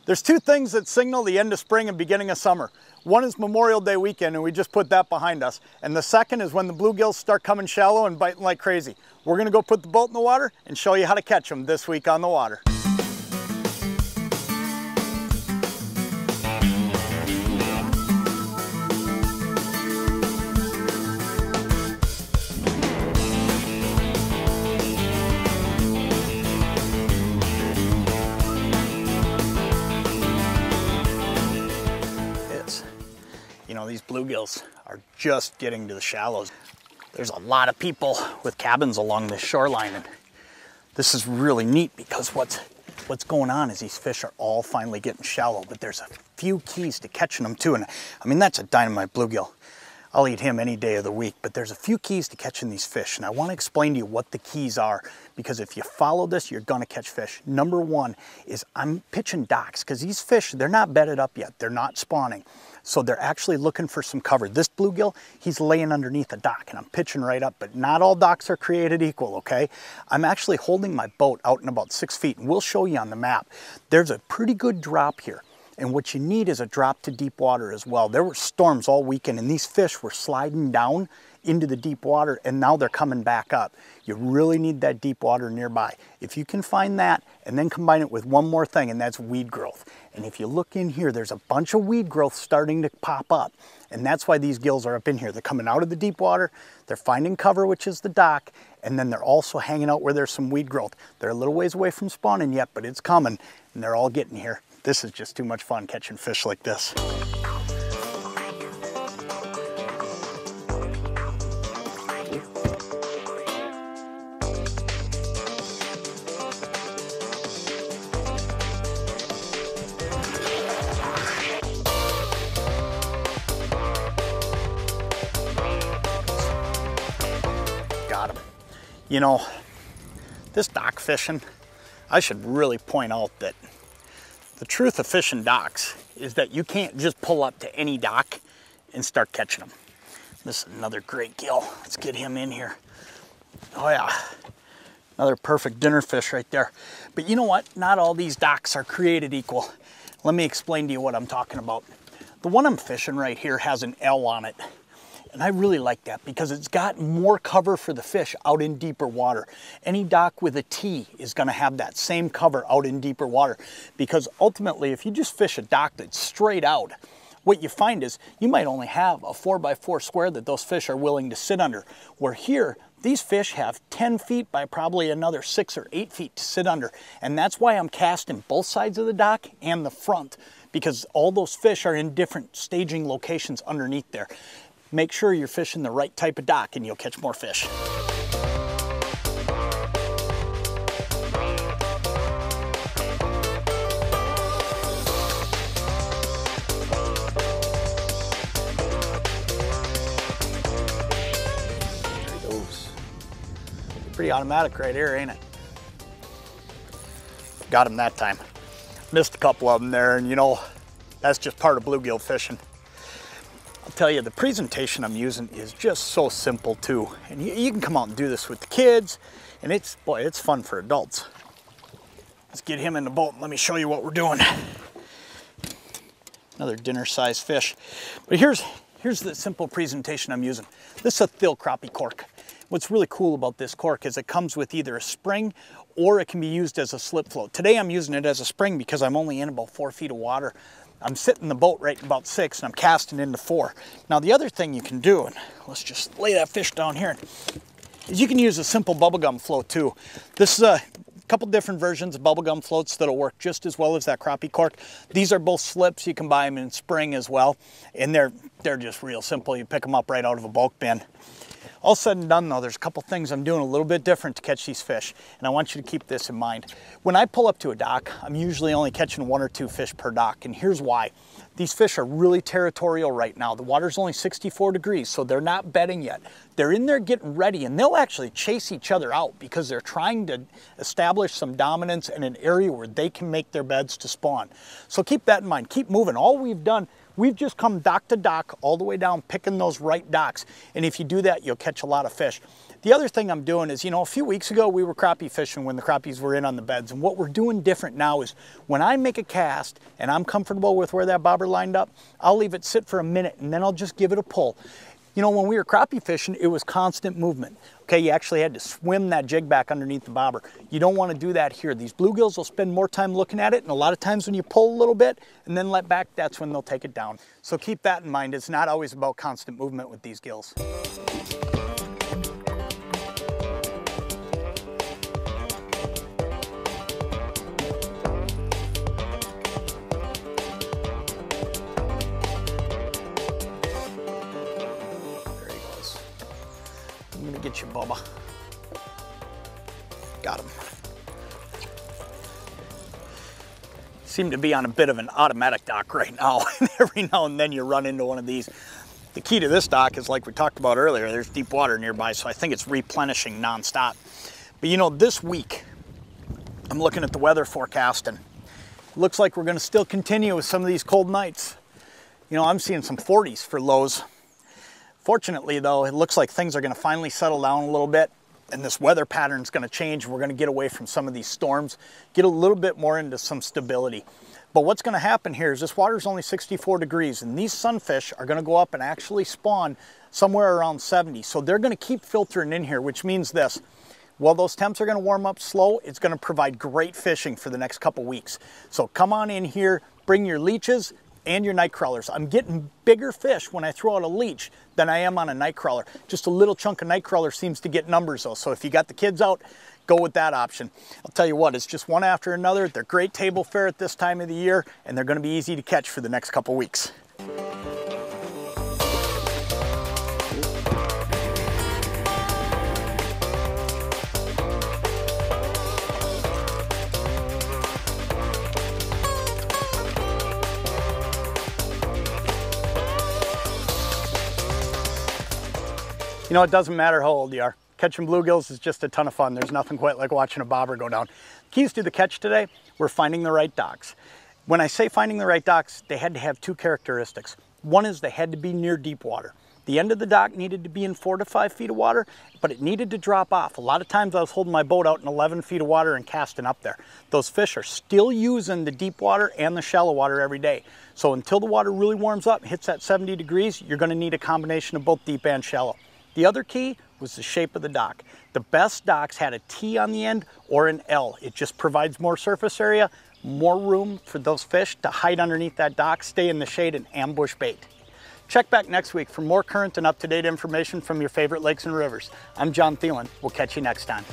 There's two things that signal the end of spring and beginning of summer. One is Memorial Day weekend, and we just put that behind us. And the second is when the bluegills start coming shallow and biting like crazy. We're gonna go put the boat in the water and show you how to catch them this week on the water. You know, these bluegills are just getting to the shallows. There's a lot of people with cabins along this shoreline, and this is really neat because what's going on is these fish are all finally getting shallow, but there's a few keys to catching them too. And I mean, that's a dynamite bluegill. I'll eat him any day of the week, but there's a few keys to catching these fish, and I want to explain to you what the keys are, because if you follow this, you're gonna catch fish. Number one is I'm pitching docks, because these fish, they're not bedded up yet. They're not spawning. So they're actually looking for some cover. This bluegill, he's laying underneath a dock, and I'm pitching right up, but not all docks are created equal, okay? I'm actually holding my boat out in about 6 feet, and we'll show you on the map. There's a pretty good drop here. And what you need is a drop to deep water as well. There were storms all weekend, and these fish were sliding down into the deep water, and now they're coming back up. You really need that deep water nearby. If you can find that and then combine it with one more thing, and that's weed growth. And if you look in here, there's a bunch of weed growth starting to pop up. And that's why these gills are up in here. They're coming out of the deep water, they're finding cover, which is the dock, and then they're also hanging out where there's some weed growth. They're a little ways away from spawning yet, but it's coming, and they're all getting here. This is just too much fun catching fish like this. Got him. You know, this dock fishing, I should really point out that the truth of fishing docks is that you can't just pull up to any dock and start catching them. This is another great gill. Let's get him in here. Oh yeah, another perfect dinner fish right there. But you know what? Not all these docks are created equal. Let me explain to you what I'm talking about. The one I'm fishing right here has an L on it. And I really like that because it's got more cover for the fish out in deeper water. Any dock with a T is going to have that same cover out in deeper water, because ultimately if you just fish a dock that's straight out, what you find is you might only have a 4x4 square that those fish are willing to sit under. Where here, these fish have 10 feet by probably another 6 or 8 feet to sit under. And that's why I'm casting both sides of the dock and the front, because all those fish are in different staging locations underneath there. Make sure you're fishing the right type of dock and you'll catch more fish. There he goes. Pretty automatic right here, ain't it? Got him that time. Missed a couple of them there, and you know, that's just part of bluegill fishing. I'll tell you, the presentation I'm using is just so simple too. And you can come out and do this with the kids, and boy, it's fun for adults. Let's get him in the boat and let me show you what we're doing. Another dinner-sized fish. But here's the simple presentation I'm using. This is a thill crappie cork. What's really cool about this cork is it comes with either a spring or it can be used as a slip float. Today I'm using it as a spring because I'm only in about 4 feet of water. I'm sitting in the boat right about 6 and I'm casting into 4. Now the other thing you can do, and let's just lay that fish down here, is you can use a simple bubblegum float too. This is a couple different versions of bubblegum floats that'll work just as well as that crappie cork. These are both slips. You can buy them in spring as well, and they're just real simple. You pick them up right out of a bulk bin. All said and done though, there's a couple things I'm doing a little bit different to catch these fish, and I want you to keep this in mind. When I pull up to a dock, I'm usually only catching 1 or 2 fish per dock, and here's why. These fish are really territorial right now. The water's only 64 degrees, so they're not bedding yet. They're in there getting ready, and they'll actually chase each other out because they're trying to establish some dominance in an area where they can make their beds to spawn. So keep that in mind. Keep moving. All we've done, We've just come dock to dock all the way down, picking those right docks. And if you do that, you'll catch a lot of fish. The other thing I'm doing is, you know, a few weeks ago we were crappie fishing when the crappies were in on the beds. And what we're doing different now is when I make a cast and I'm comfortable with where that bobber lined up, I'll leave it sit for a minute and then I'll just give it a pull. You know, when we were crappie fishing, it was constant movement. Okay, you actually had to swim that jig back underneath the bobber. You don't want to do that here. These bluegills will spend more time looking at it, and a lot of times when you pull a little bit and then let back, that's when they'll take it down. So keep that in mind. It's not always about constant movement with these gills. I'm gonna get you, Bubba. Got him. Seem to be on a bit of an automatic dock right now. Every now and then you run into one of these. The key to this dock is, like we talked about earlier, there's deep water nearby, so I think it's replenishing nonstop. But you know, this week, I'm looking at the weather forecast and it looks like we're gonna still continue with some of these cold nights. You know, I'm seeing some 40s for lows. Fortunately though, it looks like things are going to finally settle down a little bit and this weather pattern is going to change. We're going to get away from some of these storms, get a little bit more into some stability. But what's going to happen here is this water is only 64 degrees and these sunfish are going to go up and actually spawn somewhere around 70. So they're going to keep filtering in here, which means this. While those temps are going to warm up slow, it's going to provide great fishing for the next couple weeks. So come on in here, bring your leeches and your night crawlers. I'm getting bigger fish when I throw out a leech than I am on a night crawler. Just a little chunk of night crawler seems to get numbers though. So if you got the kids out, go with that option. I'll tell you what, it's just one after another. They're great table fare at this time of the year and they're going to be easy to catch for the next couple weeks. You know, it doesn't matter how old you are. Catching bluegills is just a ton of fun. There's nothing quite like watching a bobber go down. Keys to the catch today, we're finding the right docks. When I say finding the right docks, they had to have two characteristics. One is they had to be near deep water. The end of the dock needed to be in 4 to 5 feet of water, but it needed to drop off. A lot of times I was holding my boat out in 11 feet of water and casting up there. Those fish are still using the deep water and the shallow water every day. So until the water really warms up, hits that 70 degrees, you're going to need a combination of both deep and shallow. The other key was the shape of the dock. The best docks had a T on the end or an L. It just provides more surface area, more room for those fish to hide underneath that dock, stay in the shade, and ambush bait. Check back next week for more current and up-to-date information from your favorite lakes and rivers. I'm John Thielen. We'll catch you next time.